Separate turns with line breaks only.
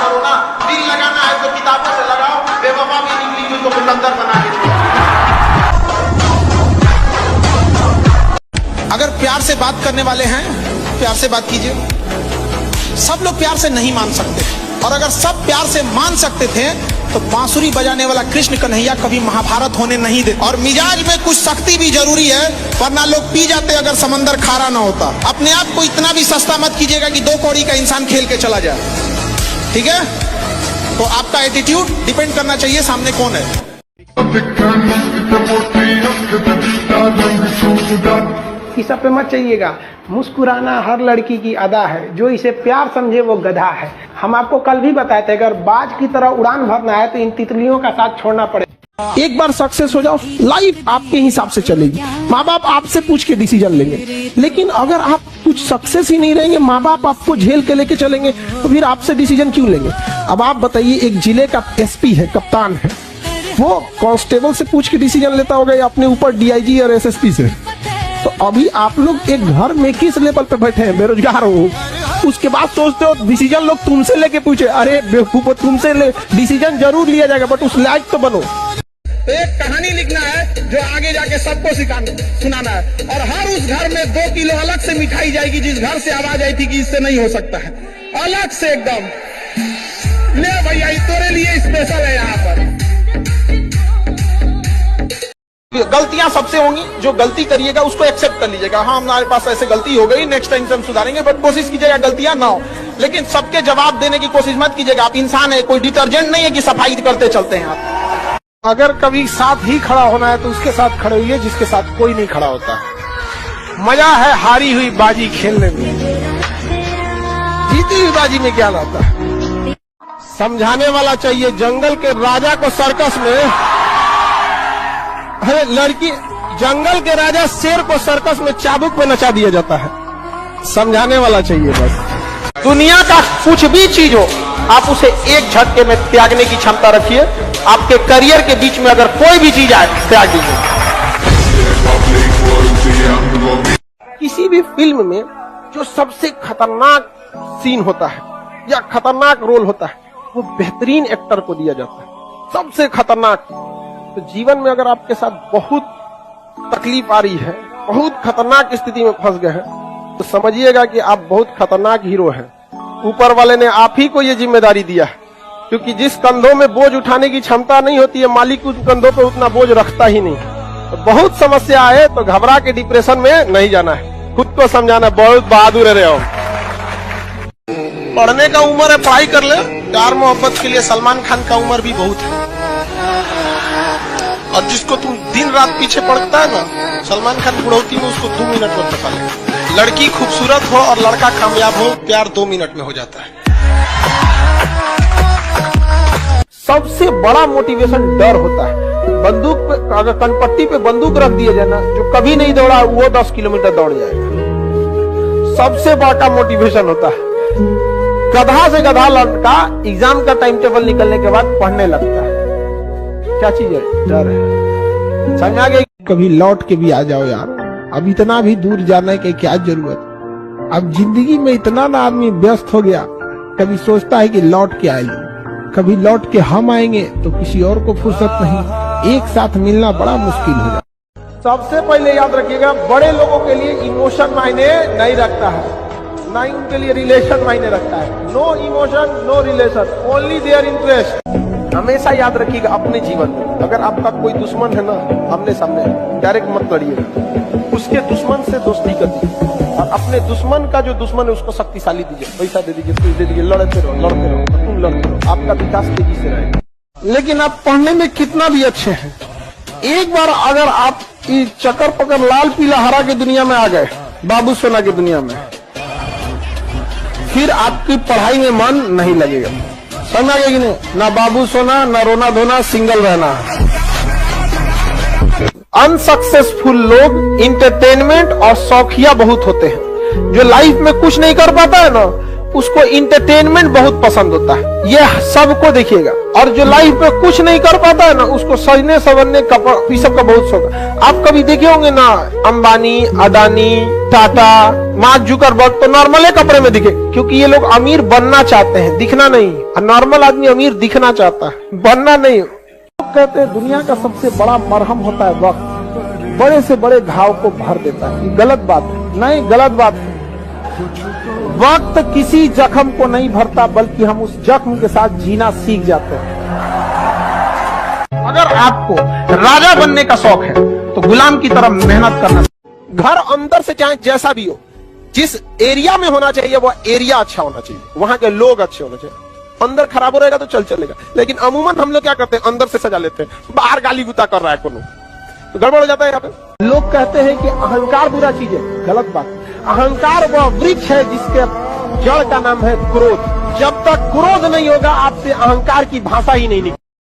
करो ना, दिल लगाना है तो किताबों से लगाओ, बेवफा भी निकली हुई तो मुकद्दर बना के छोड़ो। अगर प्यार से बात करने वाले हैं, प्यार से बात कीजिए। सब लोग प्यार से नहीं मान सकते, और अगर सब प्यार से मान सकते थे तो बांसुरी बजाने वाला कृष्ण कन्हैया कभी महाभारत होने नहीं दे। और मिजाज में कुछ सख्ती भी जरूरी है, वरना लोग पी जाते अगर समंदर खारा ना होता। अपने आप को इतना भी सस्ता मत कीजिएगा कि 2 कौड़ी का इंसान खेल के चला जाए, ठीक है? तो आपका एटीट्यूड डिपेंड करना चाहिए सामने कौन है।
सब पे मत चाहिएगा। मुस्कुराना हर लड़की की अदा है, जो इसे प्यार समझे वो गधा है। हम आपको कल भी बताए थे, अगर बाज की तरह उड़ान भरना है तो इन तितलियों का साथ छोड़ना पड़ेगा। एक बार सक्सेस हो जाओ, लाइफ आपके हिसाब से चलेगी। माँ बाप आपसे पूछ के डिसीजन लेंगे, लेकिन अगर आप कुछ सक्सेस ही नहीं रहेंगे, माँ बाप आपको झेल के लेके चलेंगे, तो फिर आपसे डिसीजन क्यों लेंगे? अब आप बताइए, एक जिले का एसपी है, कप्तान है, वो कांस्टेबल से पूछ के डिसीजन लेता होगा या अपने ऊपर डीआईजी और एसएसपी से? तो अभी आप लोग एक घर में किस लेवल पे बैठे हैं, बेरोजगार हो, उसके बाद सोचते हो डिसीजन लोग तुमसे लेके पूछे। अरे बेवकूफ, तुमसे डिसीजन जरूर लिया जाएगा, बट उस लायक तो बनो। तो एक कहानी लिखना है जो आगे जाके सबको सुनाना है, और हर उस घर में 2 किलो अलग से मिठाई जाएगी जिस घर से आवाज आई थी कि इससे नहीं हो सकता है, अलग से एकदम। ले भैया, तेरे लिए स्पेशल है यहाँ पर। गलतियां सबसे होंगी, जो गलती करिएगा उसको एक्सेप्ट कर लीजिएगा। हाँ, हमारे पास ऐसे गलती हो गई, नेक्स्ट टाइम से हम सुधारेंगे, बट कोशिश कीजिएगा गलतियां ना हो। लेकिन सबके जवाब देने की कोशिश मत कीजिएगा। आप इंसान है, कोई डिटर्जेंट नहीं है कि सफाई करते चलते हैं आप। अगर कभी साथ ही खड़ा होना है तो उसके साथ खड़े होइए जिसके साथ कोई नहीं खड़ा होता। मजा है हारी हुई बाजी खेलने में, जीती हुई बाजी में क्या लाता है? समझाने वाला चाहिए। जंगल के राजा को सर्कस में, अरे लड़की, जंगल के राजा शेर को सर्कस में चाबुक पे नचा दिया जाता है। समझाने वाला चाहिए बस। दुनिया का कुछ भी चीज हो, आप उसे एक झटके में त्यागने की क्षमता रखिए। आपके करियर के बीच में अगर कोई भी चीज आए, त्याग दीजिए। किसी भी फिल्म में जो सबसे खतरनाक सीन होता है या खतरनाक रोल होता है, वो बेहतरीन एक्टर को दिया जाता है, सबसे खतरनाक। तो जीवन में अगर आपके साथ बहुत तकलीफ आ रही है, बहुत खतरनाक स्थिति में फंस गए हैं, तो समझिएगा कि आप बहुत खतरनाक हीरो हैं। ऊपर वाले ने आप ही को ये जिम्मेदारी दिया है, क्योंकि जिस कंधों में बोझ उठाने की क्षमता नहीं होती है, मालिक उस कंधों पे उतना बोझ रखता ही नहीं। तो बहुत समस्या आए तो घबरा के डिप्रेशन में नहीं जाना है, खुद को समझाना। बहुत बहादुर रहे हो। पढ़ने का उम्र है, पढ़ाई कर ले। प्यार मोहब्बत के लिए सलमान खान का उम्र भी बहुत है, और जिसको तुम दिन रात पीछे पड़ता है ना, सलमान खान बुढ़ौती में उसको 2 मिनट में पता लगे। लड़की खूबसूरत हो और लड़का कामयाब हो, प्यार 2 मिनट में हो जाता है। सबसे बड़ा मोटिवेशन डर होता है। बंदूक पे, अगर कनपट्टी पे बंदूक रख दिया जाए ना, जो कभी नहीं दौड़ा वो 10 किलोमीटर दौड़ जाएगा। सबसे बड़ा मोटिवेशन होता है। गधा से गधा लड़का एग्जाम का टाइम टेबल निकलने के बाद पढ़ने लगता है। क्या चीज है? डर है। समझा गए? कभी लौट के भी आ जाओ यार, अब इतना भी दूर जाने की क्या जरूरत। अब जिंदगी में इतना ना आदमी व्यस्त हो गया, कभी सोचता है कि लौट के आए, कभी लौट के हम आएंगे तो किसी और को फुर्सत नहीं। एक साथ मिलना बड़ा मुश्किल हो जाता। सबसे पहले याद रखिएगा, बड़े लोगों के लिए इमोशन मायने नहीं रखता है, ना ही उनके लिए रिलेशन मायने रखता है। No emotion, no relation, only their interest. हमेशा याद रखिएगा अपने जीवन में, अगर आपका कोई दुश्मन है ना, आमने सामने डायरेक्ट मत लड़िएगा, उसके दुश्मन से दोस्ती कर दीजिए, और अपने दुश्मन का जो दुश्मन है उसको शक्तिशाली दीजिए, पैसा दे दीजिए, कुछ दे दीजिए, लड़ते रहो, तुम लड़ते रहो, आपका विकास तेजी से रहेगा। लेकिन आप पढ़ने में कितना भी अच्छे हैं, एक बार अगर आप चक्कर पकड़ लाल पीला हरा की दुनिया में आ गए, बाबू सोना की दुनिया में, फिर आपकी पढ़ाई में मन नहीं लगेगा। समझ गए कि नहीं? ना बाबू सोना, ना रोना धोना, सिंगल रहना। अनसक्सेसफुल लोग इंटरटेनमेंट और शौकिया बहुत होते हैं। जो लाइफ में कुछ नहीं कर पाता है ना, उसको इंटरटेनमेंट बहुत पसंद होता है, ये सबको देखिएगा। और जो लाइफ में कुछ नहीं कर पाता है ना, उसको सजने संवरने ये सब का बहुत शौक है। आप कभी देखे होंगे ना, अंबानी, अदानी, टाटा, मार्क जुकरबर्ग तो नॉर्मल कपड़े में दिखे, क्योंकि ये लोग अमीर बनना चाहते हैं, दिखना नहीं। नॉर्मल आदमी अमीर दिखना चाहता है, बनना नहीं। कहते हैं दुनिया का सबसे बड़ा मरहम होता है वक्त, बड़े से बड़े घाव को भर देता है। ये गलत बात है, नहीं गलत बात है। वक्त किसी जख्म को नहीं भरता, बल्कि हम उस जख्म के साथ जीना सीख जाते हैं। अगर आपको राजा बनने का शौक है तो गुलाम की तरह मेहनत करना। घर अंदर से चाहे जैसा भी हो, जिस एरिया में होना चाहिए वो एरिया अच्छा होना चाहिए, वहां के लोग अच्छे होने चाहिए। अंदर खराब हो रहेगा तो चलेगा, लेकिन अमूमन हम लोग क्या करते हैं, अंदर से सजा लेते हैं, बाहर गाली गुता कर रहा है कोनो, तो गड़बड़ हो जाता है। यहाँ पे लोग कहते हैं कि अहंकार बुरा चीज है, गलत बात। अहंकार वह वृक्ष है जिसके जड़ का नाम है क्रोध। जब तक क्रोध नहीं होगा, आपसे अहंकार की भाषा ही नहीं निकलेगी।